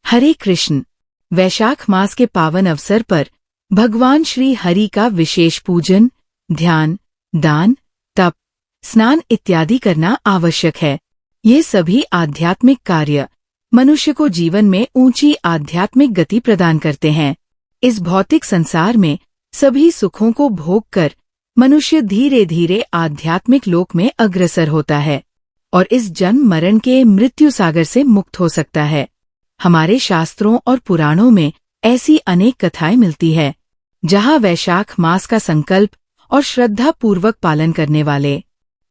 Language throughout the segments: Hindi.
हरे कृष्ण। वैशाख मास के पावन अवसर पर भगवान श्री हरि का विशेष पूजन, ध्यान, दान, तप, स्नान इत्यादि करना आवश्यक है। ये सभी आध्यात्मिक कार्य मनुष्य को जीवन में ऊंची आध्यात्मिक गति प्रदान करते हैं। इस भौतिक संसार में सभी सुखों को भोग कर मनुष्य धीरे धीरे आध्यात्मिक लोक में अग्रसर होता है और इस जन्म मरण के मृत्यु सागर से मुक्त हो सकता है। हमारे शास्त्रों और पुराणों में ऐसी अनेक कथाएं मिलती है, जहां वैशाख मास का संकल्प और श्रद्धा पूर्वक पालन करने वाले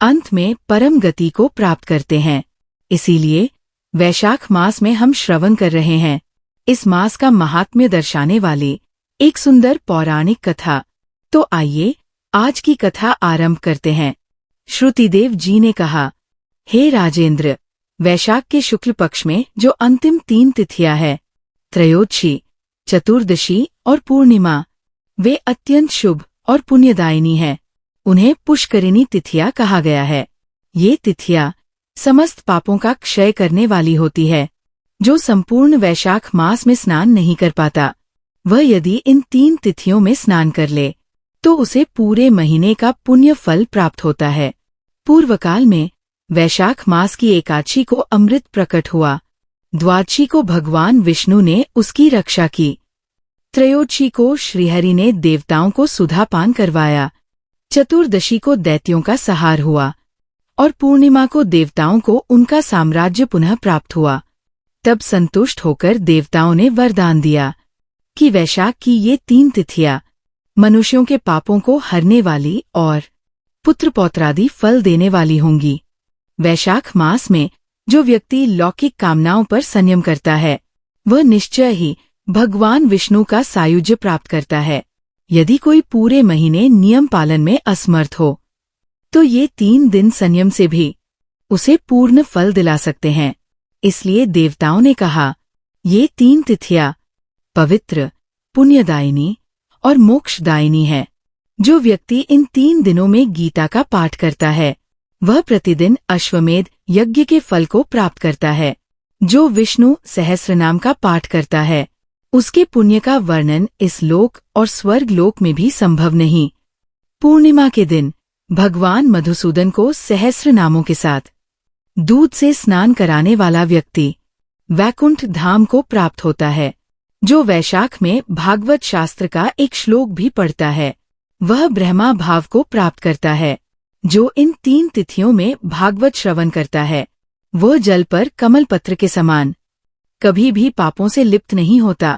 अंत में परम गति को प्राप्त करते हैं। इसीलिए वैशाख मास में हम श्रवण कर रहे हैं इस मास का महात्म्य दर्शाने वाली एक सुंदर पौराणिक कथा। तो आइए आज की कथा आरंभ करते हैं। श्रुतिदेव जी ने कहा, हे राजेंद्र, वैशाख के शुक्ल पक्ष में जो अंतिम 3 तिथियां है, त्रयोदशी, चतुर्दशी और पूर्णिमा, वे अत्यंत शुभ और पुण्यदायिनी है। उन्हें पुष्करिणी तिथियां कहा गया है। ये तिथियां समस्त पापों का क्षय करने वाली होती है। जो संपूर्ण वैशाख मास में स्नान नहीं कर पाता, वह यदि इन 3 तिथियों में स्नान कर ले तो उसे पूरे महीने का पुण्य फल प्राप्त होता है। पूर्वकाल में वैशाख मास की एकादशी को अमृत प्रकट हुआ, द्वादशी को भगवान विष्णु ने उसकी रक्षा की, त्रयोदशी को श्रीहरि ने देवताओं को सुधापान करवाया, चतुर्दशी को दैत्यों का संहार हुआ और पूर्णिमा को देवताओं को उनका साम्राज्य पुनः प्राप्त हुआ। तब संतुष्ट होकर देवताओं ने वरदान दिया कि वैशाख की ये 3 तिथियां मनुष्यों के पापों को हरने वाली और पुत्र पौत्रादि फल देने वाली होंगी। वैशाख मास में जो व्यक्ति लौकिक कामनाओं पर संयम करता है, वह निश्चय ही भगवान विष्णु का सायुज्य प्राप्त करता है। यदि कोई पूरे महीने नियम पालन में असमर्थ हो, तो ये 3 दिन संयम से भी उसे पूर्ण फल दिला सकते हैं। इसलिए देवताओं ने कहा, ये 3 तिथियां पवित्र, पुण्यदायिनी और मोक्षदायिनी है। जो व्यक्ति इन 3 दिनों में गीता का पाठ करता है, वह प्रतिदिन अश्वमेध यज्ञ के फल को प्राप्त करता है। जो विष्णु सहस्रनाम का पाठ करता है, उसके पुण्य का वर्णन इस लोक और स्वर्ग लोक में भी संभव नहीं। पूर्णिमा के दिन भगवान मधुसूदन को सहस्र नामों के साथ दूध से स्नान कराने वाला व्यक्ति वैकुंठ धाम को प्राप्त होता है। जो वैशाख में भागवत शास्त्र का एक श्लोक भी पढ़ता है, वह ब्रह्मा भाव को प्राप्त करता है। जो इन 3 तिथियों में भागवत श्रवण करता है, वह जल पर कमल पत्र के समान कभी भी पापों से लिप्त नहीं होता।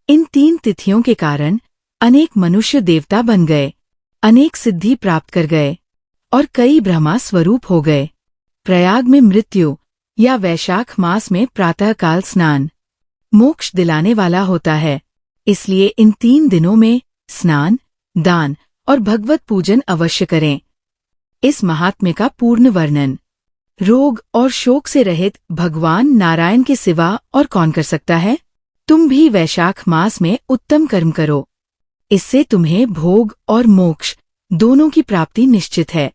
इन 3 तिथियों के कारण अनेक मनुष्य देवता बन गए, अनेक सिद्धि प्राप्त कर गए और कई ब्रह्मा स्वरूप हो गए। प्रयाग में मृत्यु या वैशाख मास में प्रातःकाल स्नान मोक्ष दिलाने वाला होता है। इसलिए इन 3 दिनों में स्नान, दान और भगवत पूजन अवश्य करें। इस महात्म्य का पूर्ण वर्णन रोग और शोक से रहित भगवान नारायण के सिवा और कौन कर सकता है। तुम भी वैशाख मास में उत्तम कर्म करो, इससे तुम्हें भोग और मोक्ष दोनों की प्राप्ति निश्चित है।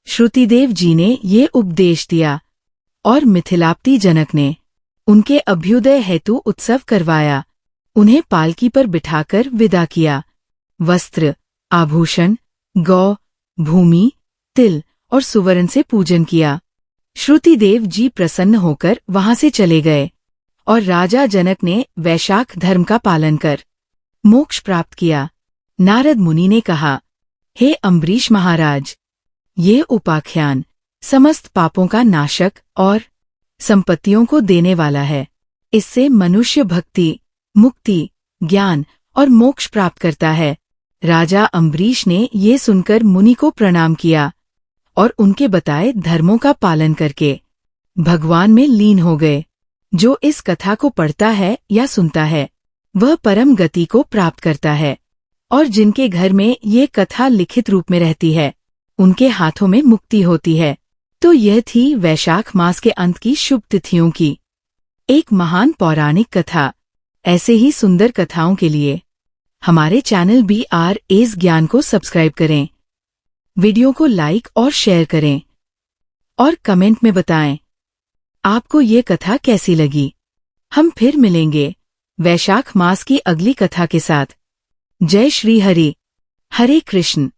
श्रुतिदेव जी ने ये उपदेश दिया और मिथिलाप्ति जनक ने उनके अभ्युदय हेतु उत्सव करवाया। उन्हें पालकी पर बिठाकर विदा किया। वस्त्र, आभूषण, गौ, भूमि, तिल और सुवर्ण से पूजन किया। श्रुतिदेव जी प्रसन्न होकर वहां से चले गए और राजा जनक ने वैशाख धर्म का पालन कर मोक्ष प्राप्त किया। नारद मुनि ने कहा, हे अम्बरीश महाराज, ये उपाख्यान समस्त पापों का नाशक और संपत्तियों को देने वाला है। इससे मनुष्य भक्ति, मुक्ति, ज्ञान और मोक्ष प्राप्त करता है। राजा अम्बरीश ने ये सुनकर मुनि को प्रणाम किया और उनके बताए धर्मों का पालन करके भगवान में लीन हो गए। जो इस कथा को पढ़ता है या सुनता है, वह परम गति को प्राप्त करता है और जिनके घर में ये कथा लिखित रूप में रहती है, उनके हाथों में मुक्ति होती है। तो यह थी वैशाख मास के अंत की शुभ तिथियों की एक महान पौराणिक कथा। ऐसे ही सुंदर कथाओं के लिए हमारे चैनल BRA's ज्ञान को सब्सक्राइब करें, वीडियो को लाइक और शेयर करें और कमेंट में बताएं आपको ये कथा कैसी लगी। हम फिर मिलेंगे वैशाख मास की अगली कथा के साथ। जय श्री हरि। हरे कृष्ण।